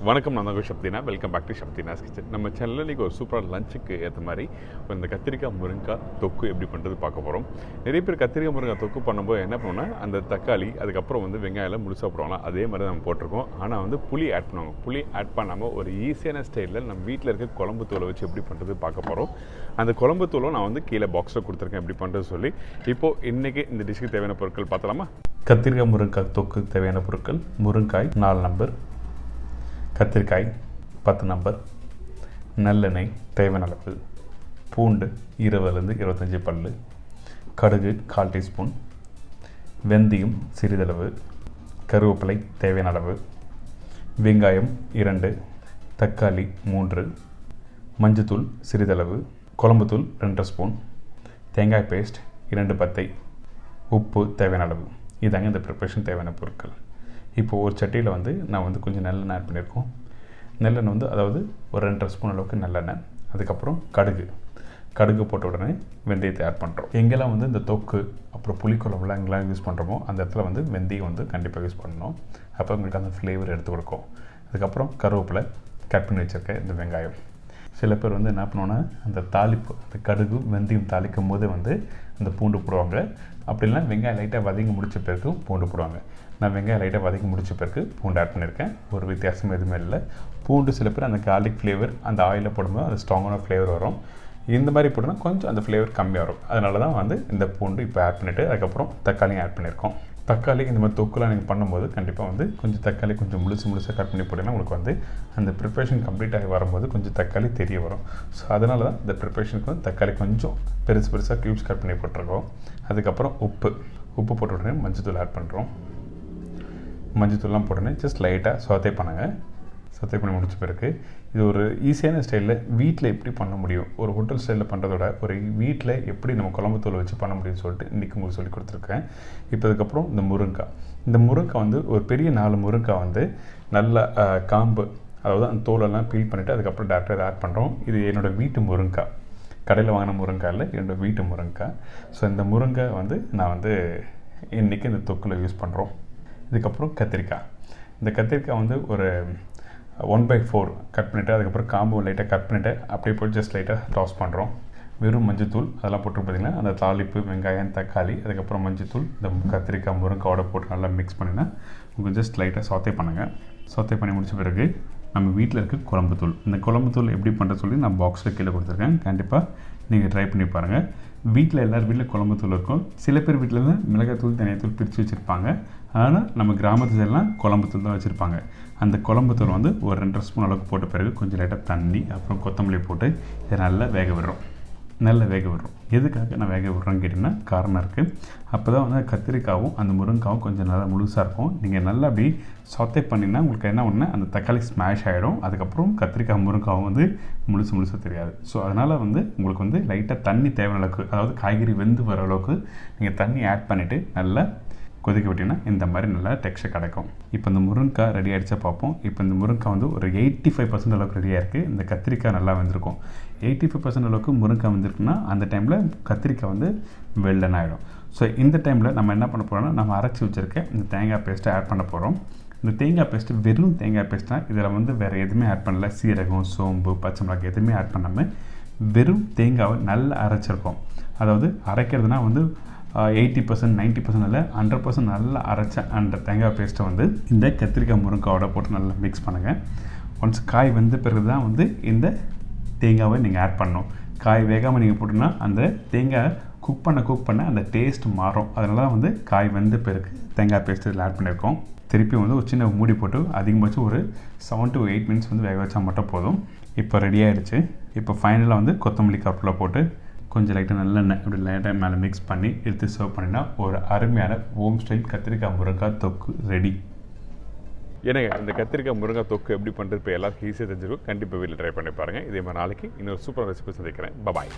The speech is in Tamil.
வணக்கம், நான் தான் chef Deena. Welcome back to chef Deena's kitchen. நம்ம சேனலில் இன்றைக்கி ஒரு சூப்பராக லஞ்சுக்கு ஏற்ற மாதிரி இந்த கத்திரிக்காய் முருங்காய் தொக்கு எப்படி பண்ணுறது பார்க்க போகிறோம். நிறைய பேர் கத்திரிக்காய் முருங்காய் தொக்கு பண்ணும்போது என்ன பண்ணுவோம்னா அந்த தக்காளி அதுக்கப்புறம் வெங்காயம் முழுசாக போடுவாங்களா, அதே மாதிரி நம்ம போட்டிருக்கோம். ஆனால் புளி ஆட் பண்ணுவாங்க. புளி ஆட் பண்ணாமல் ஒரு ஈஸியான ஸ்டைலில் நம்ம வீட்டில் இருக்க குழம்பு தூளை வச்சு எப்படி பண்ணுறது பார்க்க போகிறோம். அந்த குழம்பு தூளும் நான் கீழே பாக்ஸில் கொடுத்துருக்கேன் எப்படி பண்ணுறது சொல்லி. இப்போது இன்றைக்கி இந்த டிஷ்ஷுக்கு தேவையான பொருட்கள் பார்த்தலாமா? கத்திரிக்காய் முருங்காய் தொக்கு தேவையான பொருட்கள்: முருங்காய் 4 நம்பர், கத்திரிக்காய் 10 நம்பர், நல்லெண்ணெய் தேவையான அளவு, பூண்டு 20-25 பல், கடுகு 1/4 டீஸ்பூன், வெந்தயம் சிறிதளவு, கருவேப்பிலை தேவையான அளவு, வெங்காயம் 2, தக்காளி 3, மஞ்சத்தூள் சிறிதளவு, குழம்புத்தூள் 2 ஸ்பூன், தேங்காய் பேஸ்ட் 2 பத்தை, உப்பு தேவையான அளவு. இதாங்க இந்த ப்ரிப்ரேஷன் தேவையான பொருட்கள். இப்போது ஒரு சட்டியில் நான் கொஞ்சம் நல்லெண்ணெய் ஆட் பண்ணியிருக்கோம். நல்லெண்ணெய் அதாவது ஒரு 2 ஸ்பூன் அளவுக்கு நல்லெண்ணெய். அதுக்கப்புறம் கடுகு போட்ட உடனே வெந்தயத்தை ஆட் பண்ணுறோம். எங்கெல்லாம் இந்த தொக்கு அப்புறம் புளிக்குழம்புலாம் எங்கெல்லாம் யூஸ் பண்ணுறோமோ அந்த இடத்துல வெந்தயம் கண்டிப்பாக யூஸ் பண்ணணும். அப்போ உங்களுக்கு அந்த ஃப்ளேவர் எடுத்து கொடுக்கும். அதுக்கப்புறம் கருவேப்பிலை, கட் பண்ணி வச்சுருக்கேன் இந்த வெங்காயம். சில பேர் என்ன பண்ணுவோன்னா அந்த தாளிப்பு, அந்த கடுகு வெந்தயம் தாளிக்கும் போது அந்த பூண்டு போடுவாங்க. அப்படின்னா வெங்காயம் லைட்டாக வதங்கி முடித்த பிறகு பூண்டு போடுவாங்க. நான் வெங்காயம் லைட்டாக வதக்கி முடித்த பிறகு பூண்டு ஆட் பண்ணியிருக்கேன். ஒரு வித்தியாசம் எதுவுமே இல்லை. பூண்டு சில பேர் அந்த கார்லிக் ஃப்ளேவர் அந்த ஆயிலில் போடும்போது அது ஸ்ட்ராங்கான ஃப்ளேவர் வரும். இந்த மாதிரி போட்டோன்னா கொஞ்சம் அந்த ஃப்ளேவர் கம்மியாக வரும். அதனால தான் இந்த பூண்டு இப்போ ஆட் பண்ணிவிட்டு அதுக்கப்புறம் தக்காளியும் ஆட் பண்ணியிருக்கோம். தக்காளி இந்த மாதிரி தொக்குலாம் நீங்கள் பண்ணும்போது கண்டிப்பாக கொஞ்சம் தக்காளி கொஞ்சம் முழுசாக கட் பண்ணி போட்டிங்கன்னா உங்களுக்கு அந்த ப்ரிப்ரேஷன் கம்ப்ளீட் ஆகி வரும்போது கொஞ்சம் தக்காளி தெரிய வரும். ஸோ அதனால தான் இந்த ப்ரிப்ரேஷனுக்கு தக்காளி கொஞ்சம் பெருசாக க்யூப்ஸ் கட் பண்ணி போட்டிருக்கோம். அதுக்கப்புறம் உப்பு போட்ட உடனே மஞ்சத்தூள் ஆட் பண்ணுறோம். மஞ்சத்தூள்லாம் போட்டோன்னே ஜஸ்ட் லைட்டாக சோத்தை பண்ணி முடிச்ச பிறகு இது ஒரு ஈஸியான ஸ்டைலில் வீட்டில் எப்படி பண்ண முடியும், ஒரு ஹோட்டல் ஸ்டைலில் பண்ணுறதோட ஒரு வீட்டில் எப்படி நம்ம குழம்பு தூள் வச்சு பண்ண முடியும்னு சொல்லிட்டு இன்றைக்கி உங்களுக்கு சொல்லி கொடுத்துருக்கேன். இப்போ அதுக்கப்புறம் இந்த முருங்காய் ஒரு பெரிய 4 முருங்காய் நல்ல காம்பு, அதாவது அந்த தோலெல்லாம் பீல் பண்ணிவிட்டு அதுக்கப்புறம் டேரெக்டாக ஆட் பண்ணுறோம். இது என்னோடய வீட்டு முருங்காய், கடையில் வாங்கின முருங்காய் இல்லை, என்னோடய வீட்டு முருங்காய். ஸோ இந்த முருங்காய் நான் இன்றைக்கி இந்த தொக்கில் யூஸ் பண்ணுறோம். இதுக்கப்புறம் இந்த கத்திரிக்காய் ஒரு 1/4 கட் பண்ணிவிட்டு அதுக்கப்புறம் காம்பு லைட்டாக கட் பண்ணிவிட்டு அப்படியே போய் ஜஸ்ட் லைட்டாக டாஸ் பண்ணுறோம். வெறும் மஞ்சத்தூள் அதெல்லாம் போட்டு பார்த்திங்கன்னா அந்த தாளிப்பு, வெங்காயம், தக்காளி, அதுக்கப்புறம் மஞ்சத்தூள், இந்த கத்திரிக்காய் முருங்காயோட போட்டு நல்லா மிக்ஸ் பண்ணினா உங்களுக்கு ஜஸ்ட் லைட்டாக சோத்தை பண்ணி முடிச்ச பிறகு நம்ம வீட்டில் இருக்க குழம்புத்தூள், இந்த குழம்புத்தூள் எப்படி பண்ணுறது சொல்லி நான் பாக்ஸில் கீழே கொடுத்துருக்கேன். கண்டிப்பாக நீங்கள் ட்ரை பண்ணி பாருங்கள். எல்லார் வீட்டில் குழம்புத்தூள் இருக்கும். சில பேர் வீட்டில் தான் மிளகாத்தூள், தனியாத்தூள் பிரித்து வச்சுருப்பாங்க. ஆனால் நம்ம கிராமத்துல எல்லாம் குழம்புத்தூள் தான் வச்சுருப்பாங்க. அந்த குழம்புத்தூள் ஒரு 2 ஸ்பூன் அளவுக்கு போட்ட பிறகு கொஞ்சம் லைட்டாக தண்ணி அப்புறம் கொத்தமல்லி போட்டு இதை நல்லா வேக விடுறோம். எதுக்காக நான் வேக விடுறேன்னு கேட்டிங்கன்னா காரணம் இருக்குது. அப்போ தான் கத்திரிக்காவும் அந்த முருங்காவும் கொஞ்சம் நல்லா முழுசாக இருக்கும். நீங்கள் நல்லா அப்படி சோத்தை பண்ணிங்கன்னா உங்களுக்கு என்ன ஒன்று அந்த தக்காளி ஸ்மாஷ் ஆகிடும். அதுக்கப்புறம் கத்திரிக்காய் முருங்காவும் முழுசாக தெரியாது. ஸோ அதனால் உங்களுக்கு லைட்டாக தண்ணி தேவையான அளவுக்கு, அதாவது காய்கறி வெந்து வர அளவுக்கு நீங்கள் தண்ணி ஆட் பண்ணிவிட்டு நல்லா கொதிக்க விட்டிங்கன்னா இந்த மாதிரி நல்லா டெக்ஸ்சர் கிடைக்கும். இப்போ இந்த முருங்காய் ரெடி ஆகிடுச்சா பார்ப்போம். இப்போ இந்த முருங்காய் ஒரு 85% அளவுக்கு ரெடியாக இருக்குது. இந்த கத்திரிக்காய் நல்லா வெந்திருக்கும். 85% அளவுக்கு முருங்காய் வெந்திருக்குன்னா அந்த டைமில் கத்திரிக்காய் வெள்ளன் ஆகிடும். ஸோ இந்த டைமில் நம்ம என்ன பண்ண போகிறோம்னா நம்ம அரைச்சி வச்சுருக்க இந்த தேங்காய் பேஸ்ட்டை ஆட் பண்ண போகிறோம். இந்த தேங்காய் பேஸ்ட்டு வெறும் தேங்காய் பேஸ்ட்டாக இதில் வேறு எதுவுமே ஆட் பண்ணல. சீரகம், சோம்பு, பச்சை மிளகாய் எதுவுமே ஆட் பண்ணாமல் வெறும் தேங்காவை நல்லா அரைச்சிருக்கோம். அதாவது அரைக்கிறதுனா 80% 90% இல்லை 100% நல்லா அரைச்ச அந்த தேங்காய் பேஸ்ட்டை இந்த கத்திரிக்காய் முருங்காயோட போட்டு நல்லா மிக்ஸ் பண்ணுங்கள். ஒன்ஸ் காய் வெந்த பிறகு தான் இந்த தேங்காவை நீங்கள் ஆட் பண்ணணும். காய் வேகாமல் நீங்கள் போட்டிங்கன்னா அந்த தேங்காய் குக் பண்ண அந்த டேஸ்ட் மாறும். அதனால தான் காய் வெந்த பிறகு தேங்காய் பேஸ்ட் இதில் ஆட் பண்ணியிருக்கோம். திருப்பி ஒரு சின்ன மூடி போட்டு அதிகபட்சம் ஒரு 7 to 8 மினிட்ஸ் வேக வச்சா மட்டும் போதும். இப்போ ரெடி ஆகிடுச்சு. இப்போ ஃபைனலாக கொத்தமல்லி கருவேப்பிலை போட்டு கொஞ்சம் லைட்டாக நல்லெண்ணெய் இப்படி லைட்டாக மேலே மிக்ஸ் பண்ணி எடுத்து சர்வ் பண்ணினா ஒரு அருமையான ஹோம் ஸ்டைல் கத்திரிக்காய் முருங்காய் தொக்கு ரெடி. ஏன்னா இந்த கத்திரிக்காய் முருங்காய் தொக்கு எப்படி பண்ணுறது இப்போ எல்லாருக்கும் ஈஸியாக தெரிஞ்சிருக்கும். கண்டிப்பாக வீட்டில் ட்ரை பண்ணி பாருங்கள். இதே மாதிரி நாளைக்கு இன்னொரு சூப்பர் ரெசிபி சந்திக்கிறேன். பாய்.